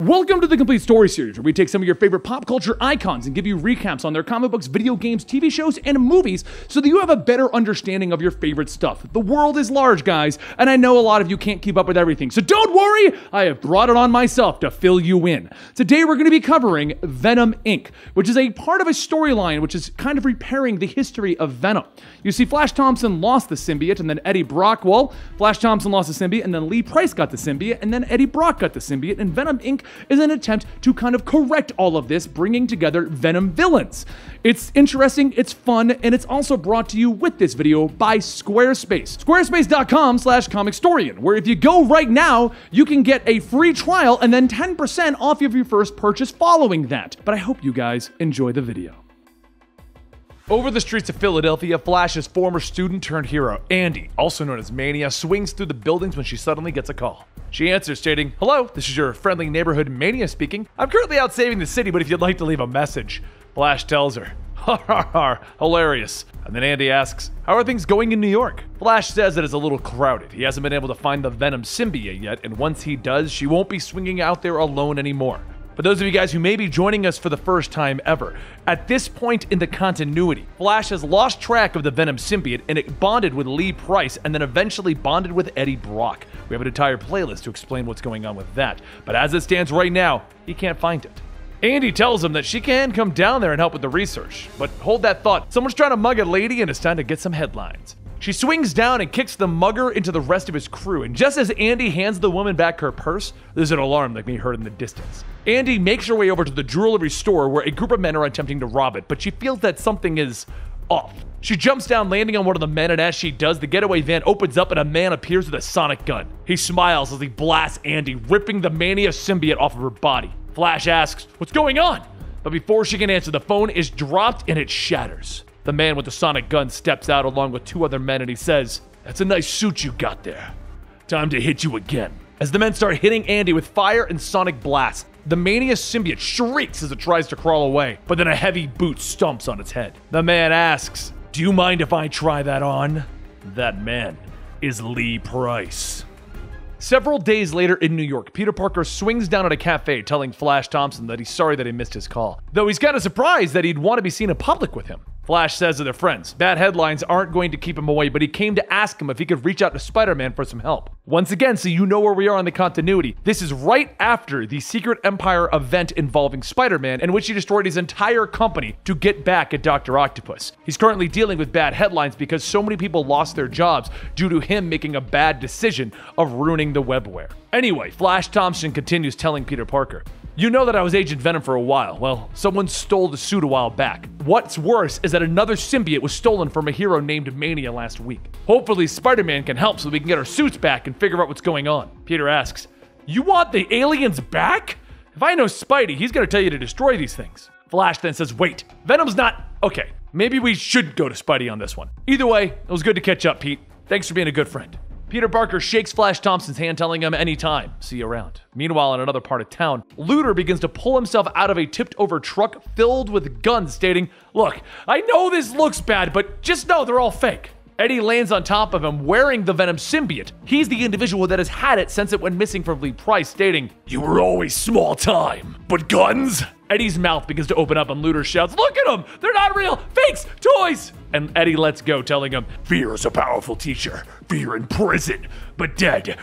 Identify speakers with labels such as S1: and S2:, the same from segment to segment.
S1: Welcome to the Complete Story Series, where we take some of your favorite pop culture icons and give you recaps on their comic books, video games, TV shows, and movies so that you have a better understanding of your favorite stuff. The world is large, guys, and I know a lot of you can't keep up with everything, so don't worry, I have brought it on myself to fill you in. Today we're going to be covering Venom Inc., which is a part of a storyline which is kind of repairing the history of Venom. You see, Flash Thompson lost the symbiote, and then Eddie Brock, well, Flash Thompson lost the symbiote, and then Lee Price got the symbiote, and then Eddie Brock got the symbiote, and Venom Inc. is an attempt to kind of correct all of this, bringing together Venom villains. It's interesting, it's fun, and it's also brought to you with this video by Squarespace. Squarespace.com/Comicstorian, where if you go right now, you can get a free trial and then 10% off of your first purchase following that. But I hope you guys enjoy the video. Over the streets of Philadelphia, Flash's former student turned hero, Andy, also known as Mania, swings through the buildings when she suddenly gets a call. She answers stating, "Hello, this is your friendly neighborhood Mania speaking. I'm currently out saving the city, but if you'd like to leave a message." Flash tells her, "Ha ha ha, hilarious." And then Andy asks, "How are things going in New York?" Flash says that it's a little crowded. He hasn't been able to find the Venom symbiote yet, and once he does, she won't be swinging out there alone anymore. For those of you guys who may be joining us for the first time ever, at this point in the continuity, Flash has lost track of the Venom symbiote and it bonded with Lee Price and then eventually bonded with Eddie Brock. We have an entire playlist to explain what's going on with that, but as it stands right now, he can't find it. Andy tells him that she can come down there and help with the research, but hold that thought, someone's trying to mug a lady and it's time to get some headlines. She swings down and kicks the mugger into the rest of his crew, and just as Andy hands the woman back her purse, there's an alarm that can be heard in the distance. Andy makes her way over to the jewelry store where a group of men are attempting to rob it, but she feels that something is off. She jumps down, landing on one of the men, and as she does, the getaway van opens up and a man appears with a sonic gun. He smiles as he blasts Andy, ripping the Mania symbiote off of her body. Flash asks, "What's going on?" But before she can answer, the phone is dropped and it shatters. The man with the sonic gun steps out along with two other men and he says, "That's a nice suit you got there. Time to hit you again." As the men start hitting Andy with fire and sonic blasts, the Mania symbiote shrieks as it tries to crawl away, but then a heavy boot stomps on its head. The man asks, "Do you mind if I try that on?" That man is Lee Price. Several days later in New York, Peter Parker swings down at a cafe telling Flash Thompson that he's sorry that he missed his call, though he's kind of surprised that he'd want to be seen in public with him. Flash says to their friends, bad headlines aren't going to keep him away, but he came to ask him if he could reach out to Spider-Man for some help. Once again, so you know where we are in the continuity, this is right after the Secret Empire event involving Spider-Man, in which he destroyed his entire company to get back at Dr. Octopus. He's currently dealing with bad headlines because so many people lost their jobs due to him making a bad decision of ruining the webware. Anyway, Flash Thompson continues telling Peter Parker, "You know that I was Agent Venom for a while. Well, someone stole the suit a while back. What's worse is that another symbiote was stolen from a hero named Mania last week. Hopefully Spider-Man can help so we can get our suits back and figure out what's going on." Peter asks, "You want the aliens back? If I know Spidey, he's gonna tell you to destroy these things." Flash then says, "Wait, Venom's not... Okay, maybe we should go to Spidey on this one. Either way, it was good to catch up, Pete. Thanks for being a good friend." Peter Parker shakes Flash Thompson's hand, telling him anytime. See you around. Meanwhile, in another part of town, Looter begins to pull himself out of a tipped-over truck filled with guns, stating, "Look, I know this looks bad, but just know they're all fake." Eddie lands on top of him wearing the Venom symbiote. He's the individual that has had it since it went missing from Lee Price, stating, "You were always small time, but guns?" Eddie's mouth begins to open up and Looter shouts, "Look at them! They're not real! Fakes! Toys!" And Eddie lets go, telling him, "Fear is a powerful teacher. Fear in prison. But dead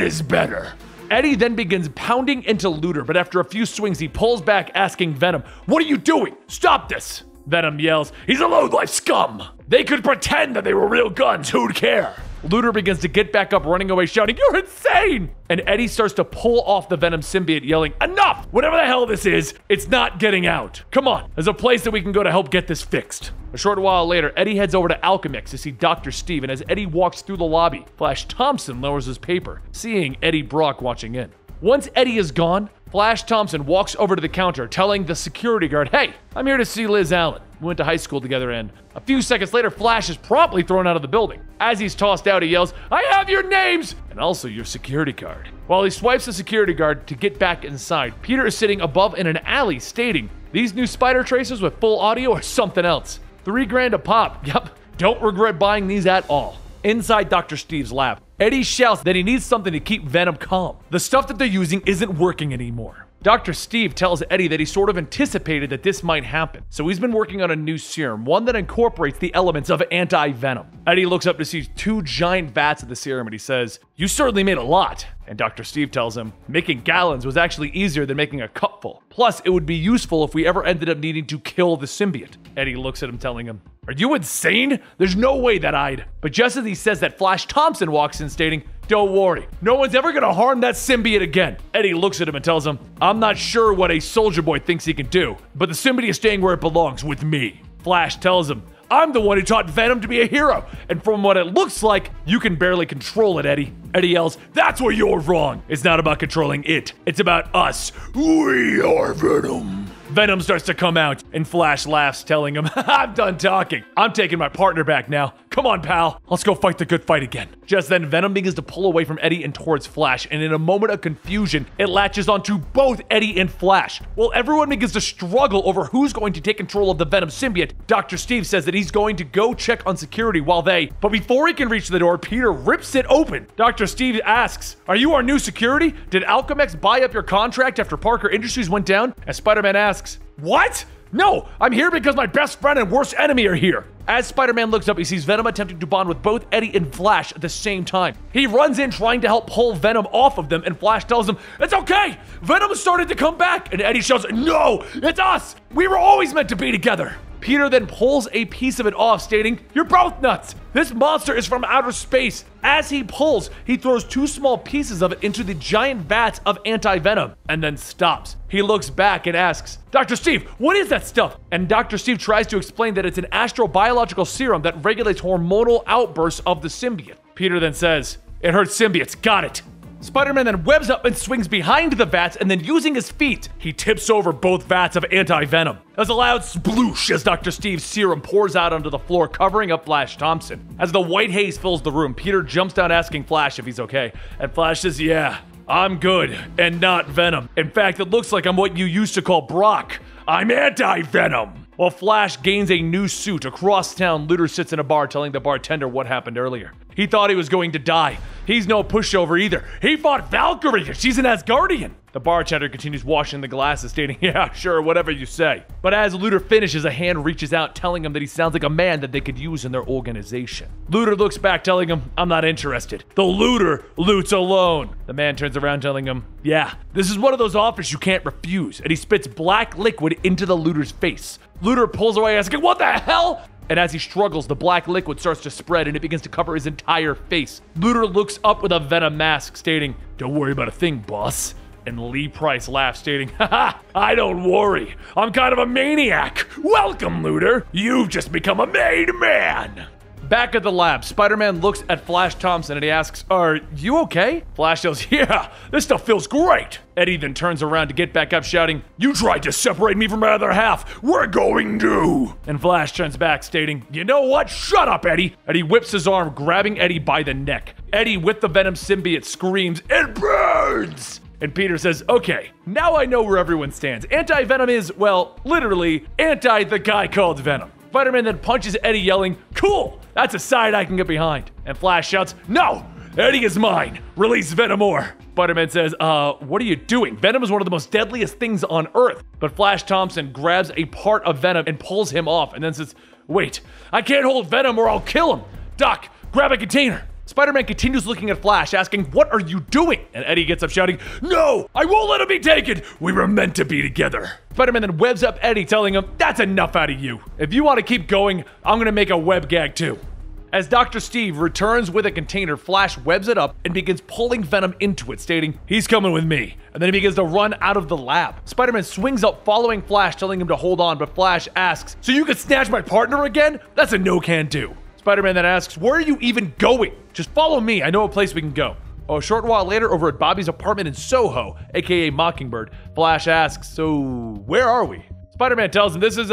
S1: is better." Eddie then begins pounding into Looter, but after a few swings, he pulls back, asking Venom, "What are you doing? Stop this!" Venom yells, "He's a low-life scum! They could pretend that they were real guns, who'd care?" Looter begins to get back up, running away, shouting, "You're insane!" And Eddie starts to pull off the Venom symbiote, yelling, "Enough! Whatever the hell this is, it's not getting out. Come on, there's a place that we can go to help get this fixed." A short while later, Eddie heads over to Alchemix to see Dr. Steve, and as Eddie walks through the lobby, Flash Thompson lowers his paper, seeing Eddie Brock watching in. Once Eddie is gone, Flash Thompson walks over to the counter, telling the security guard, "Hey, I'm here to see Liz Allen. We went to high school together," and a few seconds later, Flash is promptly thrown out of the building. As he's tossed out, he yells, "I have your names! And also your security card." While he swipes the security guard to get back inside, Peter is sitting above in an alley, stating, "These new spider tracers with full audio are something else. $3 grand a pop. Yep, don't regret buying these at all." Inside Dr. Steve's lab, Eddie shouts that he needs something to keep Venom calm. The stuff that they're using isn't working anymore. Dr. Steve tells Eddie that he sort of anticipated that this might happen, so he's been working on a new serum, one that incorporates the elements of anti-venom. Eddie looks up to see 2 giant vats of the serum and he says, "You certainly made a lot." And Dr. Steve tells him, making gallons was actually easier than making a cupful. Plus, it would be useful if we ever ended up needing to kill the symbiote. Eddie looks at him telling him, "Are you insane? There's no way that I'd..." But just as he says that, Flash Thompson walks in stating, "Don't worry, no one's ever gonna harm that symbiote again." Eddie looks at him and tells him, "I'm not sure what a soldier boy thinks he can do, but the symbiote is staying where it belongs, with me." Flash tells him, "I'm the one who taught Venom to be a hero, and from what it looks like, you can barely control it, Eddie." Eddie yells, "That's where you're wrong. It's not about controlling it. It's about us. We are Venom." Venom starts to come out, and Flash laughs, telling him, "I'm done talking. I'm taking my partner back now. Come on, pal. Let's go fight the good fight again." Just then, Venom begins to pull away from Eddie and towards Flash, and in a moment of confusion, it latches onto both Eddie and Flash. While everyone begins to struggle over who's going to take control of the Venom symbiote, Dr. Steve says that he's going to go check on security while but before he can reach the door, Peter rips it open. Dr. Steve asks, "Are you our new security? Did Alchemex buy up your contract after Parker Industries went down?" And Spider-Man asks, "What? No, I'm here because my best friend and worst enemy are here." As Spider-Man looks up, he sees Venom attempting to bond with both Eddie and Flash at the same time. He runs in trying to help pull Venom off of them, and Flash tells him, "It's okay, Venom started to come back." And Eddie shouts, "No, it's us! We were always meant to be together." Peter then pulls a piece of it off, stating, "You're both nuts! This monster is from outer space." As he pulls, he throws 2 small pieces of it into the giant vats of anti-venom, and then stops. He looks back and asks, "Dr. Steve, what is that stuff?" And Dr. Steve tries to explain that it's an astrobiological serum that regulates hormonal outbursts of the symbiote. Peter then says, "It hurts symbiotes, got it." Spider-Man then webs up and swings behind the vats, and then using his feet, he tips over both vats of anti-venom. There's a loud sploosh as Dr. Steve's serum pours out onto the floor, covering up Flash Thompson. As the white haze fills the room, Peter jumps down asking Flash if he's okay, and Flash says, "Yeah, I'm good, and not Venom. In fact, it looks like I'm what you used to call Brock. I'm anti-Venom." While Flash gains a new suit, across town, Luthor sits in a bar telling the bartender what happened earlier. He thought he was going to die. He's no pushover either. He fought Valkyrie, she's an Asgardian. The bartender continues washing the glasses, stating, "Yeah, sure, whatever you say." But as Luthor finishes, a hand reaches out, telling him that he sounds like a man that they could use in their organization. Luthor looks back, telling him, "I'm not interested. The looter loots alone." The man turns around, telling him, "Yeah, this is one of those offers you can't refuse." And he spits black liquid into the looter's face. Luthor pulls away, asking, "What the hell?" And as he struggles, the black liquid starts to spread and it begins to cover his entire face. Luthor looks up with a Venom mask, stating, "Don't worry about a thing, boss." And Lee Price laughs, stating, "Haha, I don't worry. I'm kind of a maniac. Welcome, Luthor. You've just become a made man." Back at the lab, Spider-Man looks at Flash Thompson and he asks, "Are you okay?" Flash goes, "Yeah, this stuff feels great." Eddie then turns around to get back up, shouting, "You tried to separate me from my other half. We're going to." And Flash turns back, stating, "You know what? Shut up, Eddie." And he whips his arm, grabbing Eddie by the neck. Eddie, with the Venom symbiote, screams, "It burns!" And Peter says, "Okay, now I know where everyone stands. Anti-Venom is, well, literally, anti the guy called Venom." Spider-Man then punches Eddie, yelling, "Cool! That's a side I can get behind." And Flash shouts, "No! Eddie is mine! Release Venom or..." Spider-Man says, what are you doing? Venom is one of the most deadliest things on Earth." But Flash Thompson grabs a part of Venom and pulls him off, and then says, "Wait, I can't hold Venom or I'll kill him. Doc, grab a container." Spider-Man continues looking at Flash, asking, "What are you doing?" And Eddie gets up shouting, "No! I won't let him be taken! We were meant to be together." Spider-Man then webs up Eddie, telling him, "That's enough out of you. If you want to keep going, I'm gonna make a web gag too." As Dr. Steve returns with a container, Flash webs it up and begins pulling Venom into it, stating, "He's coming with me." And then he begins to run out of the lab. Spider-Man swings up, following Flash, telling him to hold on, but Flash asks, "So you could snatch my partner again? That's a no-can-do." Spider-Man then asks, "Where are you even going?" "Just follow me, I know a place we can go." A short while later, over at Bobby's apartment in Soho, aka Mockingbird, Flash asks, "So, where are we?" Spider-Man tells him, "This is,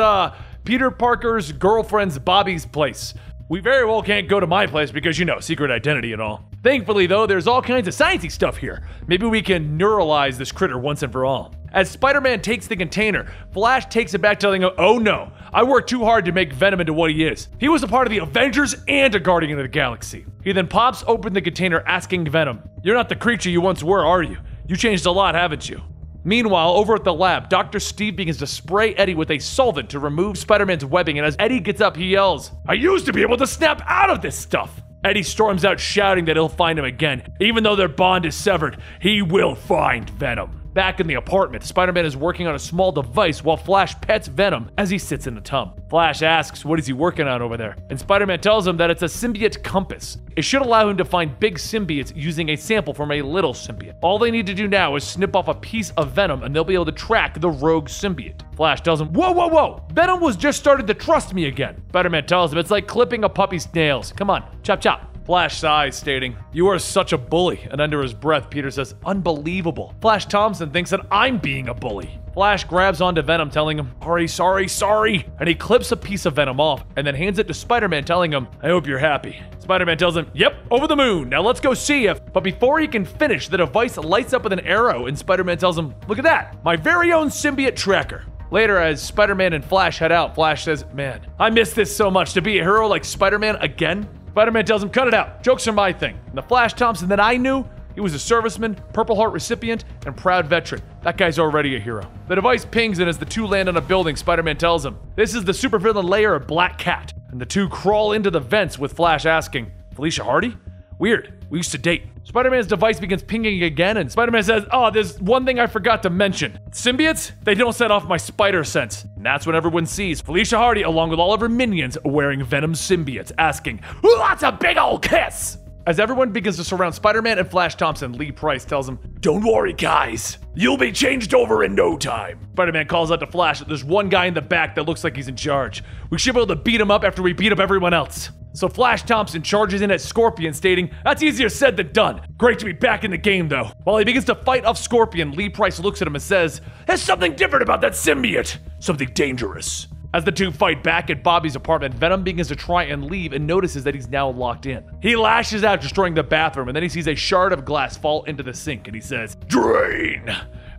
S1: Peter Parker's girlfriend's Bobby's place. We very well can't go to my place because, you know, secret identity and all. Thankfully, though, there's all kinds of sciencey stuff here. Maybe we can neuralize this critter once and for all." As Spider-Man takes the container, Flash takes it back, telling him, "Oh no, I worked too hard to make Venom into what he is. He was a part of the Avengers and a Guardian of the Galaxy." He then pops open the container, asking Venom, "You're not the creature you once were, are you? You changed a lot, haven't you?" Meanwhile, over at the lab, Dr. Steve begins to spray Eddie with a solvent to remove Spider-Man's webbing, and as Eddie gets up, he yells, "I used to be able to snap out of this stuff!" Eddie storms out shouting that he'll find him again. Even though their bond is severed, he will find Venom. Back in the apartment, Spider-Man is working on a small device while Flash pets Venom as he sits in a tub. Flash asks what is he working on over there, and Spider-Man tells him that it's a symbiote compass. It should allow him to find big symbiotes using a sample from a little symbiote. All they need to do now is snip off a piece of Venom and they'll be able to track the rogue symbiote. Flash tells him, whoa, whoa, whoa, Venom was just starting to trust me again. Spider-Man tells him it's like clipping a puppy's nails. Come on, chop chop. Flash sighs, stating, "You are such a bully," and under his breath, Peter says, "Unbelievable." Flash Thompson thinks that I'm being a bully. Flash grabs onto Venom, telling him, sorry, and he clips a piece of Venom off, and then hands it to Spider-Man, telling him, "I hope you're happy." Spider-Man tells him, "Yep, over the moon, now let's go see if," but before he can finish, the device lights up with an arrow, and Spider-Man tells him, "Look at that, my very own symbiote tracker." Later, as Spider-Man and Flash head out, Flash says, "Man, I miss this so much, to be a hero like Spider-Man again." Spider-Man tells him, "Cut it out. Jokes are my thing." And the Flash Thompson that I knew, he was a serviceman, Purple Heart recipient, and proud veteran. That guy's already a hero. The device pings, and as the two land on a building, Spider-Man tells him, "This is the supervillain lair of Black Cat." And the two crawl into the vents with Flash asking, "Felicia Hardy? Weird. We used to date." Spider-Man's device begins pinging again, and Spider-Man says, "Oh, there's one thing I forgot to mention. Symbiotes? They don't set off my spider sense." And that's when everyone sees Felicia Hardy along with all of her minions wearing Venom symbiotes, asking, "Who wants a big ol' kiss?" As everyone begins to surround Spider-Man and Flash Thompson, Lee Price tells him, "Don't worry, guys. You'll be changed over in no time." Spider-Man calls out to Flash that there's one guy in the back that looks like he's in charge. We should be able to beat him up after we beat up everyone else. So Flash Thompson charges in at Scorpion, stating, "That's easier said than done. Great to be back in the game, though." While he begins to fight off Scorpion, Lee Price looks at him and says, "There's something different about that symbiote. Something dangerous." As the two fight back at Bobby's apartment, Venom begins to try and leave and notices that he's now locked in. He lashes out, destroying the bathroom, and then he sees a shard of glass fall into the sink, and he says, "Drain!"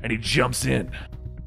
S1: And he jumps in.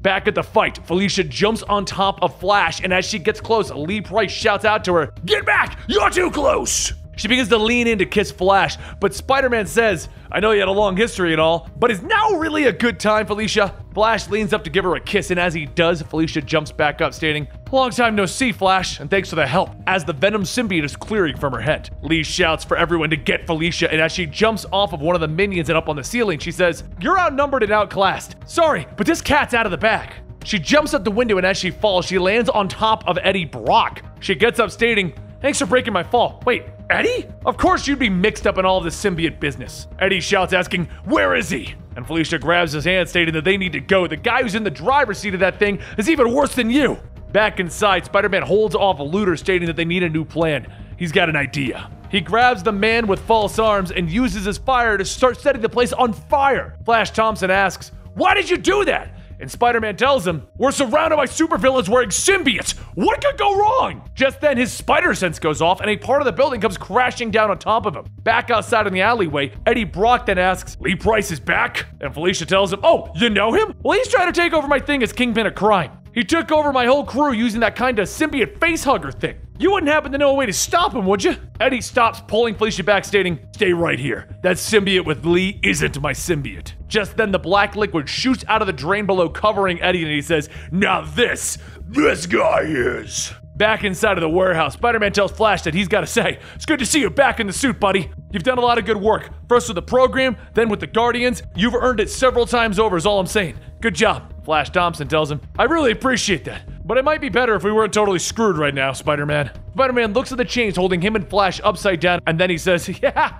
S1: Back at the fight, Felicia jumps on top of Flash, and as she gets close, Lee Price shouts out to her, "Get back! You're too close!" She begins to lean in to kiss Flash, but Spider-Man says, "I know you had a long history and all, but is now really a good time, Felicia?" Flash leans up to give her a kiss, and as he does, Felicia jumps back up, stating, "Long time no see, Flash, and thanks for the help," as the Venom symbiote is clearing from her head. Lee shouts for everyone to get Felicia, and as she jumps off of one of the minions and up on the ceiling, she says, "You're outnumbered and outclassed. Sorry, but this cat's out of the bag." She jumps out the window, and as she falls, she lands on top of Eddie Brock. She gets up, stating, "Thanks for breaking my fall." Wait, Eddie? Of course you'd be mixed up in all of this symbiote business. Eddie shouts, asking, "Where is he?" And Felicia grabs his hand, stating that they need to go. The guy who's in the driver's seat of that thing is even worse than you. Back inside, Spider-Man holds off a looter, stating that they need a new plan. He's got an idea. He grabs the man with false arms and uses his fire to start setting the place on fire. Flash Thompson asks, "Why did you do that?" And Spider-Man tells him, "We're surrounded by supervillains wearing symbiotes. What could go wrong?" Just then, his spider sense goes off, and a part of the building comes crashing down on top of him. Back outside in the alleyway, Eddie Brock then asks, "Lee Price is back?" And Felicia tells him, "Oh, you know him? Well, he's trying to take over my thing as Kingpin of Crime. He took over my whole crew using that kind of symbiote facehugger thing. You wouldn't happen to know a way to stop him, would you?" Eddie stops, pulling Felicia back, stating, "Stay right here. That symbiote with Lee isn't my symbiote." Just then, the black liquid shoots out of the drain below, covering Eddie, and he says, "Now this guy is." Back inside of the warehouse, Spider-Man tells Flash that he's got to say, "It's good to see you back in the suit, buddy. You've done a lot of good work. First with the program, then with the Guardians. You've earned it several times over is all I'm saying. Good job." Flash Thompson tells him, "I really appreciate that. But it might be better if we weren't totally screwed right now, Spider-Man." Spider-Man looks at the chains holding him and Flash upside down, and then he says, "Yeah,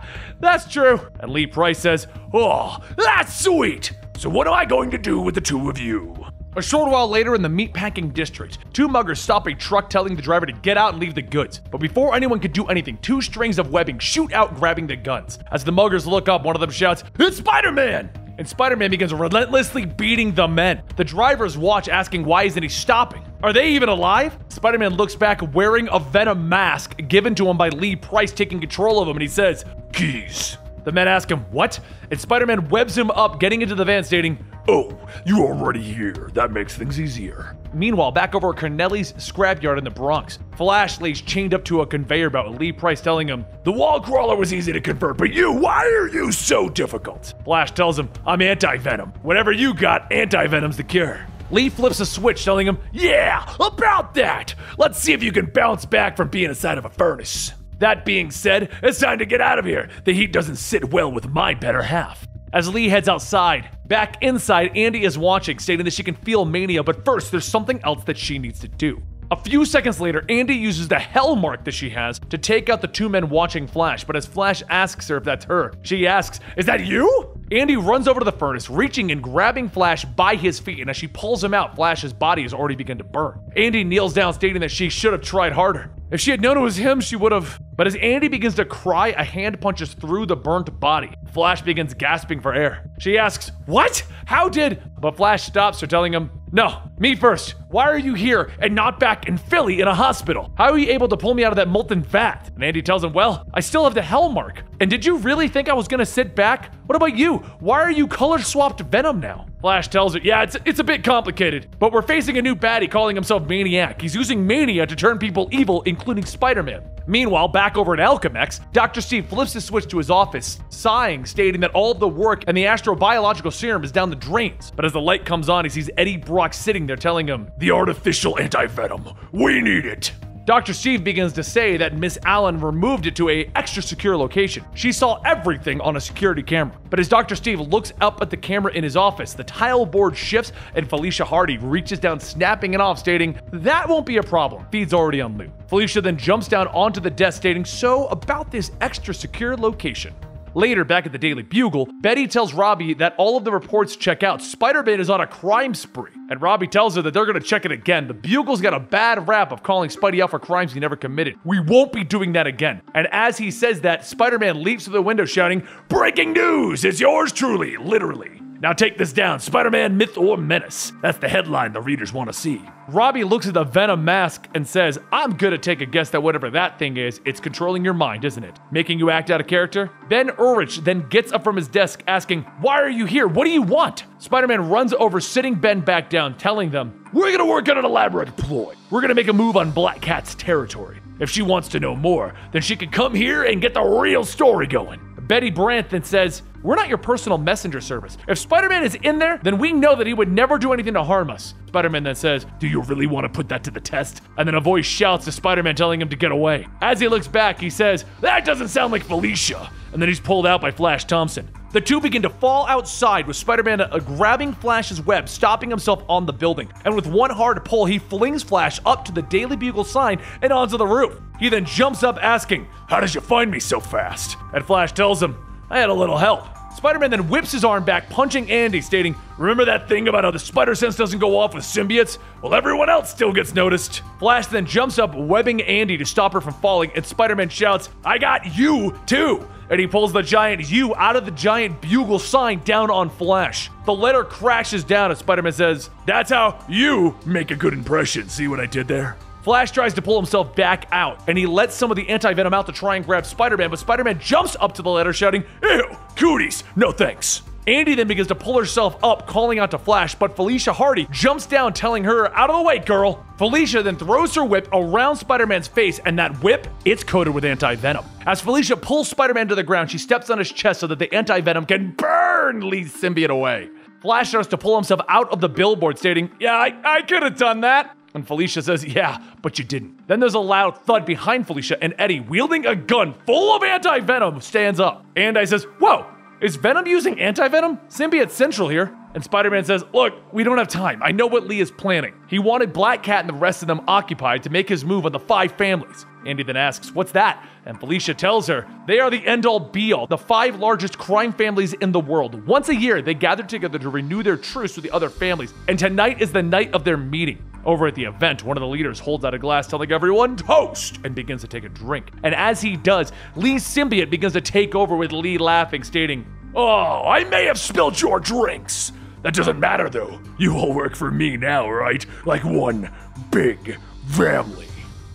S1: that's true." And Lee Price says, "Oh, that's sweet. So what am I going to do with the two of you?" A short while later in the meatpacking district, two muggers stop a truck telling the driver to get out and leave the goods. But before anyone can do anything, two strings of webbing shoot out, grabbing the guns. As the muggers look up, one of them shouts, "It's Spider-Man!" And Spider-Man begins relentlessly beating the men. The drivers watch, asking why isn't he stopping? Are they even alive? Spider-Man looks back wearing a Venom mask given to him by Lee Price, taking control of him, and he says, "Keys." The men ask him, what? And Spider-Man webs him up, getting into the van, stating,
S2: "Oh, you're already here. That makes things easier."
S1: Meanwhile, back over at Corneli's scrapyard in the Bronx, Flash lays chained up to a conveyor belt with Lee Price telling him,
S2: "The wall crawler was easy to convert, but why are you so difficult?"
S1: Flash tells him, "I'm anti-Venom. Whatever you got, anti-Venom's the cure." Lee flips a switch telling him,
S2: "Yeah, about that. Let's see if you can bounce back from being inside of a furnace. That being said, it's time to get out of here. The heat doesn't sit well with my better half."
S1: As Lee heads outside, back inside, Andy is watching, stating that she can feel mania, but first there's something else that she needs to do. A few seconds later, Andy uses the hell mark that she has to take out the two men watching Flash, but as Flash asks her if that's her, she asks, "Is that you?" Andy runs over to the furnace, reaching and grabbing Flash by his feet, and as she pulls him out, Flash's body has already begun to burn. Andy kneels down, stating that she should have tried harder. If she had known it was him, she would have. But as Andy begins to cry, a hand punches through the burnt body. Flash begins gasping for air. She asks, "What? How did?" But Flash stops her, telling him, "No, me first. Why are you here and not back in Philly in a hospital? How are you able to pull me out of that molten vat?" And Andy tells him, "Well, I still have the hell mark. And did you really think I was gonna sit back? What about you? Why are you color-swapped Venom now?" Flash tells her, "Yeah, it's a bit complicated, but we're facing a new baddie calling himself Maniac. He's using mania to turn people evil, including Spider-Man." Meanwhile, back over at Alchemex, Dr. Steve flips his switch to his office, sighing, stating that all of the work and the astrobiological serum is down the drains. But as the light comes on, he sees Eddie Brock sitting there telling him,
S2: "The artificial anti-venom. We need it."
S1: Dr. Steve begins to say that Miss Allen removed it to a extra secure location. She saw everything on a security camera. But as Dr. Steve looks up at the camera in his office, the tile board shifts and Felicia Hardy reaches down, snapping it off, stating, "That won't be a problem. Feed's already on loop." Felicia then jumps down onto the desk, stating, "So about this extra secure location." Later, back at the Daily Bugle, Betty tells Robbie that all of the reports check out. Spider-Man is on a crime spree. And Robbie tells her that they're going to check it again. The Bugle's got a bad rap of calling Spidey out for crimes he never committed. We won't be doing that again. And as he says that, Spider-Man leaps through the window shouting,
S2: "Breaking news! It's yours truly, literally. Now take this down, Spider-Man Myth or Menace." That's the headline the readers want to see.
S1: Robbie looks at the Venom mask and says, "I'm gonna take a guess that whatever that thing is, it's controlling your mind, isn't it? Making you act out of character?" Ben Urich then gets up from his desk asking, "Why are you here? What do you want?" Spider-Man runs over, sitting Ben back down, telling them,
S2: "We're gonna work on an elaborate ploy. We're gonna make a move on Black Cat's territory. If she wants to know more, then she can come here and get the real story going."
S1: Betty Brant then says, "We're not your personal messenger service. If Spider-Man is in there, then we know that he would never do anything to harm us." Spider-Man then says,
S2: "Do you really want to put that to the test?"
S1: And then a voice shouts to Spider-Man telling him to get away. As he looks back, he says,
S2: "That doesn't sound like Felicia."
S1: And then he's pulled out by Flash Thompson. The two begin to fall outside with Spider-Man grabbing Flash's web, stopping himself on the building. And with one hard pull, he flings Flash up to the Daily Bugle sign and onto the roof. He then jumps up asking,
S2: "How did you find me so fast?"
S1: And Flash tells him, "I had a little help." Spider-Man then whips his arm back, punching Andy, stating,
S2: "Remember that thing about how the spider sense doesn't go off with symbiotes? Well, everyone else still gets noticed."
S1: Flash then jumps up, webbing Andy to stop her from falling, and Spider-Man shouts, "I got you too!" And he pulls the giant U out of the giant Bugle sign down on Flash. The letter crashes down as Spider-Man says,
S2: "That's how you make a good impression. See what I did there?"
S1: Flash tries to pull himself back out, and he lets some of the anti-venom out to try and grab Spider-Man, but Spider-Man jumps up to the letter shouting,
S2: "Ew, cooties, no thanks."
S1: Andy then begins to pull herself up, calling out to Flash, but Felicia Hardy jumps down, telling her, "Out of the way, girl." Felicia then throws her whip around Spider-Man's face, and that whip, it's coated with anti-venom. As Felicia pulls Spider-Man to the ground, she steps on his chest so that the anti-venom can burn Lee's symbiote away. Flash starts to pull himself out of the billboard, stating, "Yeah, I could have done that." And Felicia says, "Yeah, but you didn't." Then there's a loud thud behind Felicia, and Eddie, wielding a gun full of anti-venom, stands up. And I says, "Whoa, is Venom using anti-venom? Symbiote Central here." And Spider-Man says, "Look, we don't have time. I know what Lee is planning. He wanted Black Cat and the rest of them occupied to make his move on the 5 families. Andy then asks, "What's that?" And Felicia tells her, "They are the end-all be-all, the 5 largest crime families in the world. Once a year, they gather together to renew their truce with the other families, and tonight is the night of their meeting." Over at the event, one of the leaders holds out a glass telling everyone, "Toast!" and begins to take a drink. And as he does, Lee's symbiote begins to take over with Lee laughing, stating,
S2: "Oh, I may have spilled your drinks. That doesn't matter though. You all work for me now, right? Like one big family."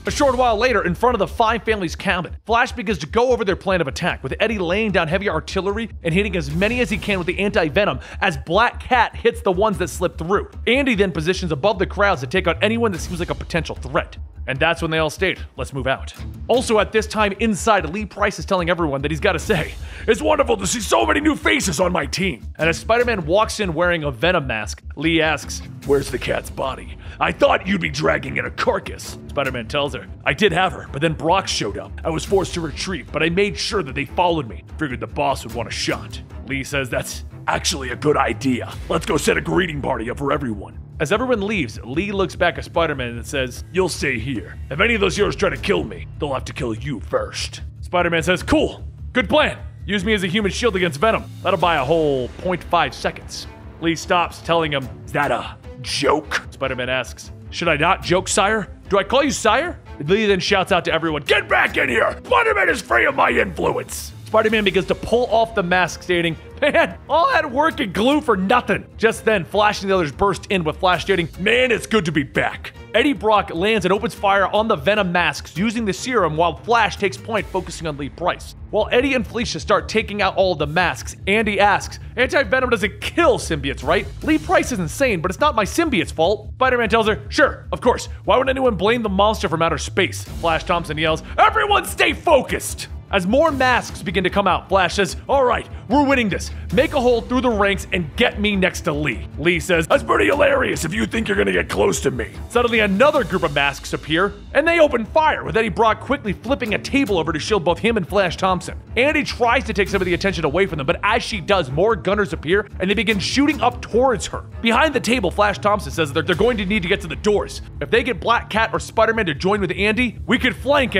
S1: A short while later, in front of the Five Family's cabin, Flash begins to go over their plan of attack, with Eddie laying down heavy artillery and hitting as many as he can with the anti-venom as Black Cat hits the ones that slip through. Andy then positions above the crowds to take out anyone that seems like a potential threat. And that's when they all state, let's move out. Also at this time inside, Lee Price is telling everyone that he's got to say,
S2: it's wonderful to see so many new faces on my team.
S1: And as Spider-Man walks in wearing a Venom mask, Lee asks,
S2: where's the cat's body? I thought you'd be dragging in a carcass.
S1: Spider-Man tells her, I did have her, but then Brock showed up. I was forced to retreat, but I made sure that they followed me. Figured the boss would want a shot. Lee says that's
S2: actually a good idea. Let's go set a greeting party up for everyone.
S1: As everyone leaves, Lee looks back at Spider-Man and says,
S2: you'll stay here. If any of those heroes try to kill me, they'll have to kill you first.
S1: Spider-Man says, cool, good plan. Use me as a human shield against Venom. That'll buy a whole 0.5 seconds. Lee stops, telling him,
S2: is that a joke?
S1: Spider-Man asks, should I not joke, sire? Do I call you sire? Lee then shouts out to everyone,
S2: get back in here! Spider-Man is free of my influence!
S1: Spider-Man begins to pull off the mask, stating, man, all that work and glue for nothing. Just then, Flash and the others burst in with Flash stating,
S2: man, it's good to be back.
S1: Eddie Brock lands and opens fire on the Venom masks using the serum while Flash takes point focusing on Lee Price. While Eddie and Felicia start taking out all of the masks, Andy asks, anti-venom doesn't kill symbiotes, right? Lee Price is insane, but it's not my symbiote's fault. Spider-Man tells her, sure, of course. Why would anyone blame the monster from outer space? Flash Thompson yells, everyone stay focused! As more masks begin to come out, Flash says, all right, we're winning this. Make a hole through the ranks and get me next to Lee. Lee says,
S2: that's pretty hilarious if you think you're gonna get close to me.
S1: Suddenly another group of masks appear, and they open fire, with Eddie Brock quickly flipping a table over to shield both him and Flash Thompson. Andy tries to take some of the attention away from them, but as she does, more gunners appear, and they begin shooting up towards her. Behind the table, Flash Thompson says that they're going to need to get to the doors. If they get Black Cat or Spider-Man to join with Andy, we could flank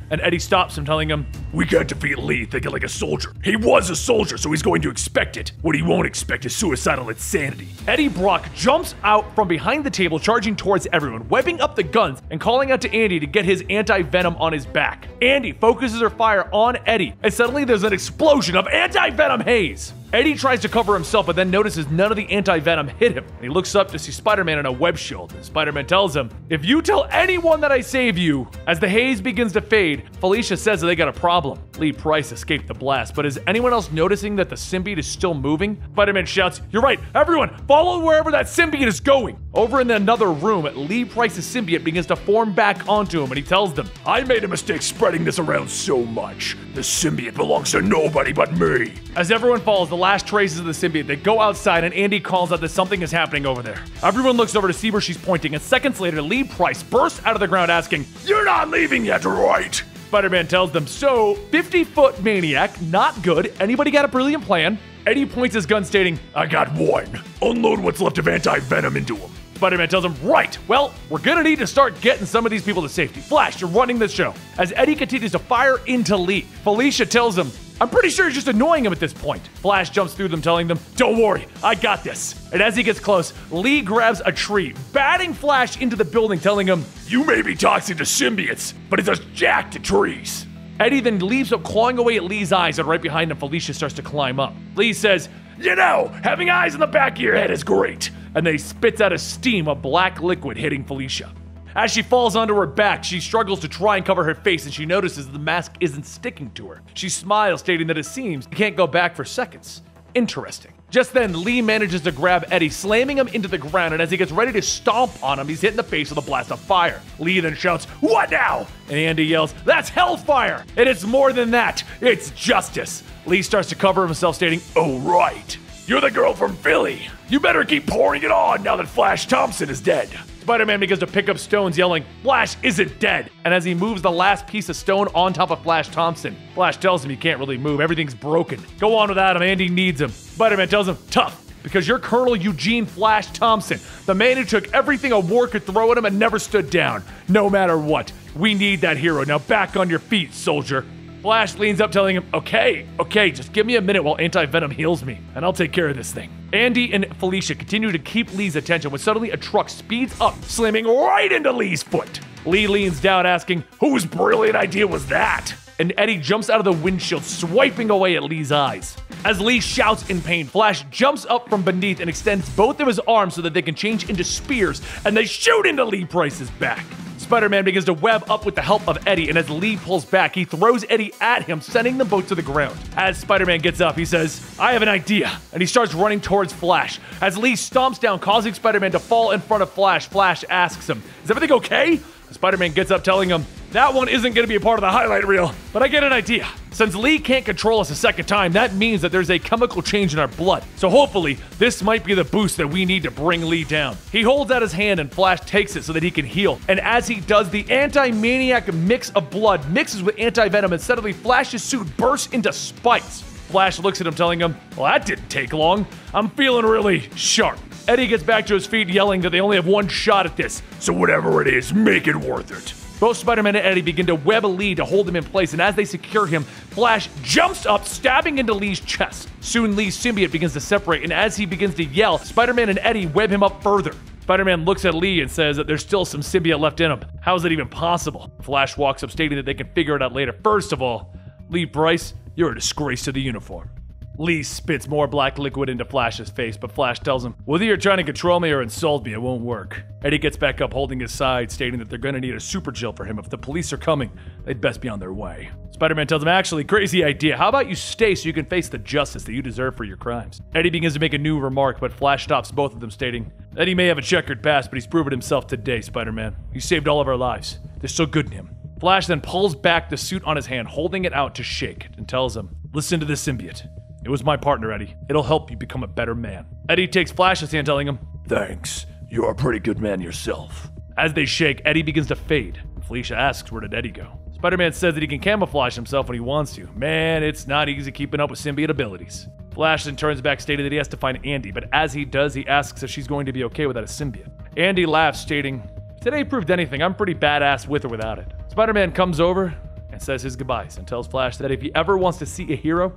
S1: and Eddie stops him, telling him,
S2: we can't defeat Lee thinking like a soldier. He was a soldier, so he's going to expect it. What he won't expect is suicidal insanity.
S1: Eddie Brock jumps out from behind the table, charging towards everyone, webbing up the guns and calling out to Andy to get his anti-venom on his back. Andy focuses her fire on Eddie, and suddenly there's an explosion of anti-venom haze. Eddie tries to cover himself, but then notices none of the anti-venom hit him. And he looks up to see Spider-Man in a web shield. And Spider-Man tells him, if you tell anyone that I save you. As the haze begins to fade, Felicia says that they got a problem. Lee Price escaped the blast, but is anyone else noticing that the symbiote is still moving? Spider-Man shouts, you're right, everyone, follow wherever that symbiote is going. Over in another room, Lee Price's symbiote begins to form back onto him, and he tells them,
S2: I made a mistake spreading this around so much. The symbiote belongs to nobody but me.
S1: As everyone follows the last traces of the symbiote, they go outside and Andy calls out that something is happening over there. Everyone looks over to see where she's pointing, and seconds later, Lee Price bursts out of the ground asking,
S2: you're not leaving yet, right?
S1: Spider-Man tells them, so, 50-foot maniac, not good. Anybody got a brilliant plan? Eddie points his gun stating,
S2: I got one. Unload what's left of anti-venom into him.
S1: Spider-Man tells him, right, well, we're gonna need to start getting some of these people to safety. Flash, you're running this show. As Eddie continues to fire into Lee, Felicia tells him, I'm pretty sure he's just annoying him at this point. Flash jumps through them, telling them, don't worry, I got this. And as he gets close, Lee grabs a tree, batting Flash into the building, telling him,
S2: you may be toxic to symbiotes, but it's a jack to trees.
S1: Eddie then leaves up, clawing away at Lee's eyes, and right behind him, Felicia starts to climb up. Lee says,
S2: you know, having eyes in the back of your head is great.
S1: And they spits out a steam of black liquid hitting Felicia. As she falls onto her back, she struggles to try and cover her face, and she notices the mask isn't sticking to her. She smiles, stating that it seems you can't go back for seconds. Interesting. Just then, Lee manages to grab Eddie, slamming him into the ground, and as he gets ready to stomp on him, he's hit in the face with a blast of fire. Lee then shouts, what now? And Andy yells, that's hellfire! And it's more than that, it's justice. Lee starts to cover himself, stating,
S2: oh right, you're the girl from Philly. You better keep pouring it on now that Flash Thompson is dead.
S1: Spider-Man begins to pick up stones, yelling, Flash isn't dead! And as he moves the last piece of stone on top of Flash Thompson, Flash tells him he can't really move, everything's broken. Go on without him, Andy needs him. Spider-Man tells him, tough, because you're Colonel Eugene Flash Thompson, the man who took everything a war could throw at him and never stood down, no matter what. We need that hero, now back on your feet, soldier. Flash leans up, telling him, okay, just give me a minute while anti-venom heals me, and I'll take care of this thing. Andy and Felicia continue to keep Lee's attention when suddenly a truck speeds up, slamming right into Lee's foot. Lee leans down, asking, whose brilliant idea was that? And Eddie jumps out of the windshield, swiping away at Lee's eyes. As Lee shouts in pain, Flash jumps up from beneath and extends both of his arms so that they can change into spears, and they shoot into Lee Price's back. Spider-Man begins to web up with the help of Eddie, and as Lee pulls back, he throws Eddie at him, sending them both to the ground. As Spider-Man gets up, he says, "I have an idea," and he starts running towards Flash. As Lee stomps down, causing Spider-Man to fall in front of Flash, Flash asks him, "Is everything okay?" Spider-Man gets up telling him, "That one isn't going to be a part of the highlight reel, but I get an idea. Since Lee can't control us a second time, that means that there's a chemical change in our blood. So hopefully, this might be the boost that we need to bring Lee down." He holds out his hand and Flash takes it so that he can heal. And as he does, the anti-maniac mix of blood mixes with anti-venom and suddenly Flash's suit bursts into spikes. Flash looks at him telling him, "Well, that didn't take long. I'm feeling really sharp." Eddie gets back to his feet yelling that they only have one shot at this.
S2: So whatever it is, make it worth it.
S1: Both Spider-Man and Eddie begin to web Lee to hold him in place, and as they secure him, Flash jumps up, stabbing into Lee's chest. Soon Lee's symbiote begins to separate, and as he begins to yell, Spider-Man and Eddie web him up further. Spider-Man looks at Lee and says that there's still some symbiote left in him. How is that even possible? Flash walks up stating that they can figure it out later. First of all, Lee Bryce, you're a disgrace to the uniform. Lee spits more black liquid into Flash's face, but Flash tells him, "Whether you're trying to control me or insult me, it won't work." Eddie gets back up holding his side, stating that they're gonna need a super gel for him. If the police are coming, they'd best be on their way. Spider-Man tells him, "Actually, crazy idea. How about you stay so you can face the justice that you deserve for your crimes?" Eddie begins to make a new remark, but Flash stops both of them, stating, "Eddie may have a checkered past, but he's proven himself today, Spider-Man. He saved all of our lives. There's still good in him." Flash then pulls back the suit on his hand, holding it out to shake, and tells him, "Listen to this symbiote. It was my partner, Eddie. It'll help you become a better man." Eddie takes Flash's hand, telling him,
S2: "Thanks. You're a pretty good man yourself."
S1: As they shake, Eddie begins to fade. Felicia asks, "Where did Eddie go?" Spider-Man says that he can camouflage himself when he wants to. Man, it's not easy keeping up with symbiote abilities. Flash then turns back, stating that he has to find Andy, but as he does, he asks if she's going to be okay without a symbiote. Andy laughs, stating, "If today proved anything, I'm pretty badass with or without it." Spider-Man comes over and says his goodbyes and tells Flash that if he ever wants to see a hero,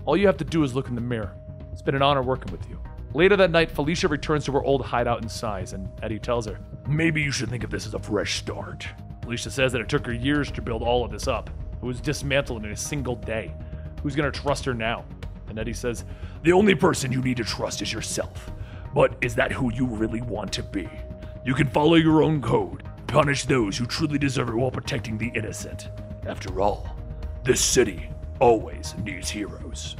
S1: all you have to do is look in the mirror. It's been an honor working with you. Later that night, Felicia returns to her old hideout in Size, and Eddie tells her,
S2: "Maybe you should think of this as a fresh start."
S1: Felicia says that it took her years to build all of this up. It was dismantled in a single day. Who's gonna trust her now? And Eddie says,
S2: "The only person you need to trust is yourself. But is that who you really want to be? You can follow your own code, punish those who truly deserve it while protecting the innocent. After all, this city always needs heroes."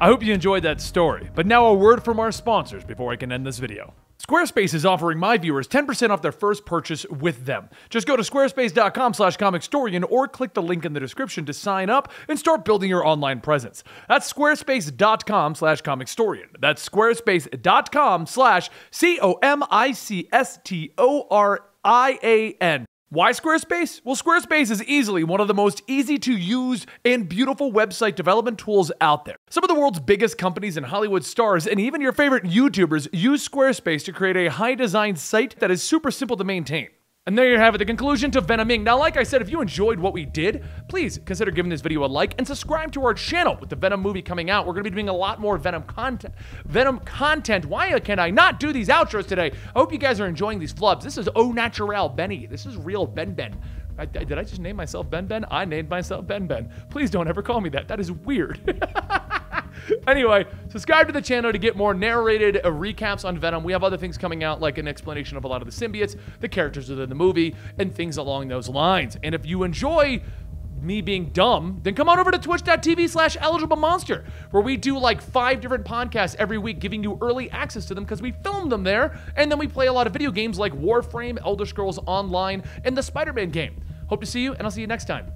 S1: I hope you enjoyed that story, but now a word from our sponsors before I can end this video. Squarespace is offering my viewers 10% off their first purchase with them. Just go to squarespace.com/Comicstorian or click the link in the description to sign up and start building your online presence. That's squarespace.com/Comicstorian. That's squarespace.com/Comicstorian. Why Squarespace? Well, Squarespace is easily one of the most easy to use and beautiful website development tools out there. Some of the world's biggest companies and Hollywood stars and even your favorite YouTubers use Squarespace to create a high design site that is super simple to maintain. And there you have it, the conclusion to Venoming. Now, like I said, if you enjoyed what we did, please consider giving this video a like and subscribe to our channel. With the Venom movie coming out, we're going to be doing a lot more Venom content. Why can I not do these outros today? I hope you guys are enjoying these flubs. This is au naturel Benny. This is real Ben. Did I just name myself Ben? I named myself Ben. Please don't ever call me that. That is weird. Anyway, subscribe to the channel to get more narrated recaps on Venom. We have other things coming out, like an explanation of a lot of the symbiotes, the characters within the movie, and things along those lines. And if you enjoy me being dumb, then come on over to twitch.tv/EligibleMonster, where we do like 5 different podcasts every week, giving you early access to them because we film them there, and then we play a lot of video games like Warframe, Elder Scrolls Online, and the Spider-Man game. Hope to see you, and I'll see you next time.